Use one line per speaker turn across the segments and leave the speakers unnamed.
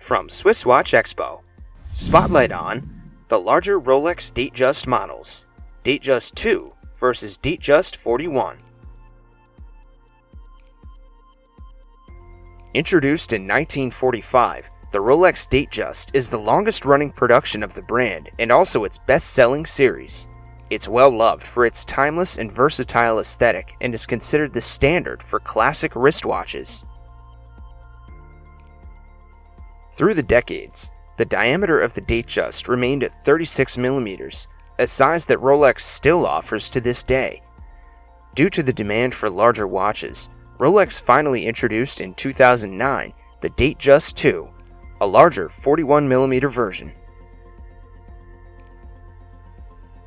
From SwissWatchExpo. Spotlight on the larger Rolex Datejust models, Datejust II versus Datejust 41. Introduced in 1945, the Rolex Datejust is the longest-running production of the brand and also its best-selling series. It's well-loved for its timeless and versatile aesthetic and is considered the standard for classic wristwatches. Through the decades, the diameter of the Datejust remained at 36 mm, a size that Rolex still offers to this day. Due to the demand for larger watches, Rolex finally introduced in 2009 the Datejust II, a larger 41 mm version.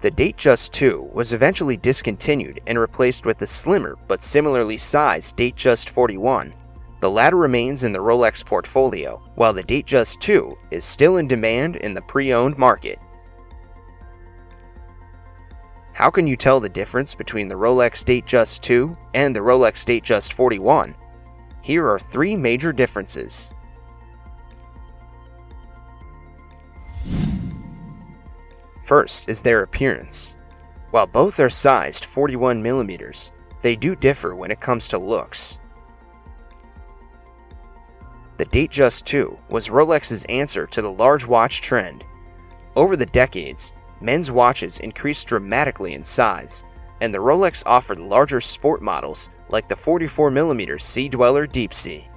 The Datejust II was eventually discontinued and replaced with the slimmer but similarly sized Datejust 41. The latter remains in the Rolex portfolio, while the Datejust II is still in demand in the pre-owned market. How can you tell the difference between the Rolex Datejust II and the Rolex Datejust 41? Here are three major differences. First is their appearance. While both are sized 41 mm, they do differ when it comes to looks. The Datejust II was Rolex's answer to the large watch trend. Over the decades, men's watches increased dramatically in size, and the Rolex offered larger sport models like the 44mm Sea Dweller Deep Sea.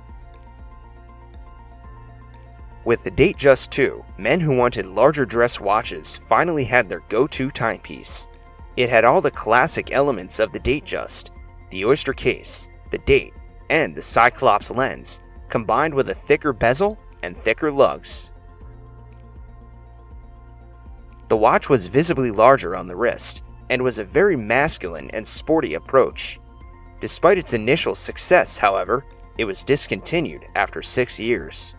With the Datejust II, men who wanted larger dress watches finally had their go-to timepiece. It had all the classic elements of the Datejust: the oyster case, the date, and the Cyclops lens, combined with a thicker bezel and thicker lugs. The watch was visibly larger on the wrist and was a very masculine and sporty approach. Despite its initial success, however, it was discontinued after 6 years.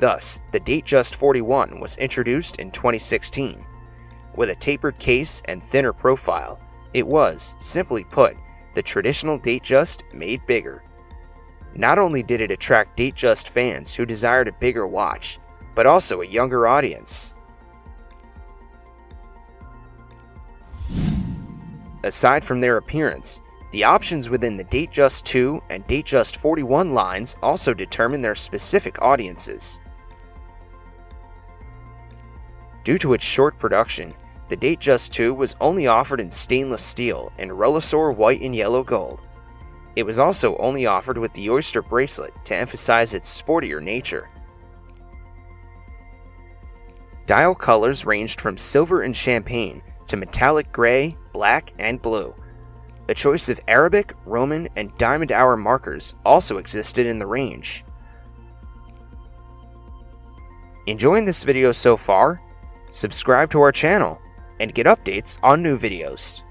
Thus, the Datejust 41 was introduced in 2016. With a tapered case and thinner profile, it was, simply put, the traditional Datejust made bigger. Not only did it attract Datejust fans who desired a bigger watch, but also a younger audience. Aside from their appearance, the options within the Datejust 2 and Datejust 41 lines also determine their specific audiences. Due to its short production, the Datejust 2 was only offered in stainless steel and Rolex white and yellow gold. It was also only offered with the oyster bracelet to emphasize its sportier nature. Dial colors ranged from silver and champagne to metallic gray, black, and blue. A choice of Arabic, Roman, and diamond hour markers also existed in the range. Enjoying this video so far? Subscribe to our channel and get updates on new videos.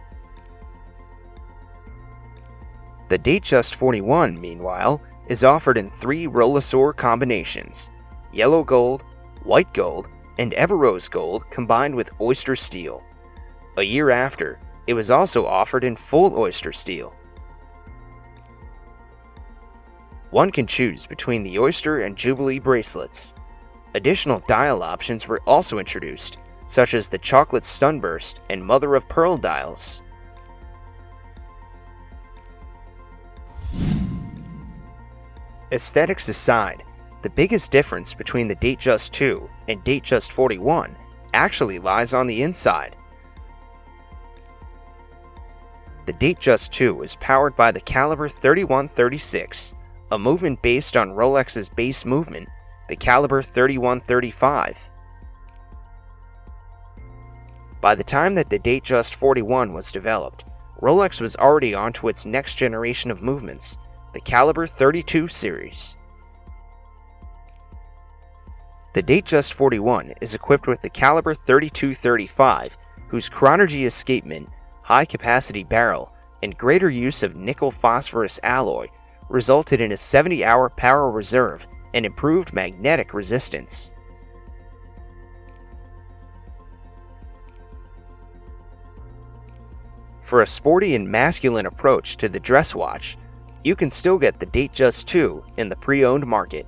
The Datejust 41, meanwhile, is offered in 3 Rolex combinations: yellow gold, white gold, and Everose gold combined with oyster steel. A year after, it was also offered in full oyster steel. One can choose between the oyster and jubilee bracelets. Additional dial options were also introduced, such as the chocolate sunburst and mother of pearl dials. Aesthetics aside, the biggest difference between the Datejust 2 and Datejust 41 actually lies on the inside. The Datejust 2 is powered by the caliber 3136, a movement based on Rolex's base movement, the caliber 3135. By the time that the Datejust 41 was developed, Rolex was already onto its next generation of movements, the caliber 32 series. The Datejust 41 is equipped with the caliber 3235, whose chronergy escapement, high-capacity barrel, and greater use of nickel-phosphorus alloy resulted in a 70-hour power reserve and improved magnetic resistance. For a sporty and masculine approach to the dress watch, you can still get the Datejust II in the pre-owned market.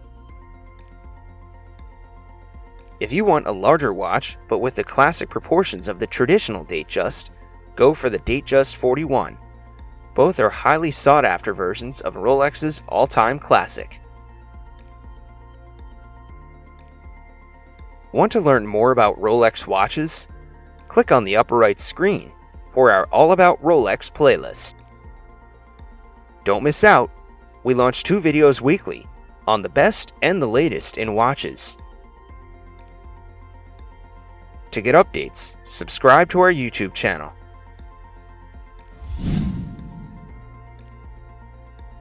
If you want a larger watch, but with the classic proportions of the traditional Datejust, go for the Datejust 41. Both are highly sought-after versions of Rolex's all-time classic. Want to learn more about Rolex watches? Click on the upper right screen for our All About Rolex playlist. Don't miss out! We launch 2 videos weekly on the best and the latest in watches. To get updates, subscribe to our YouTube channel.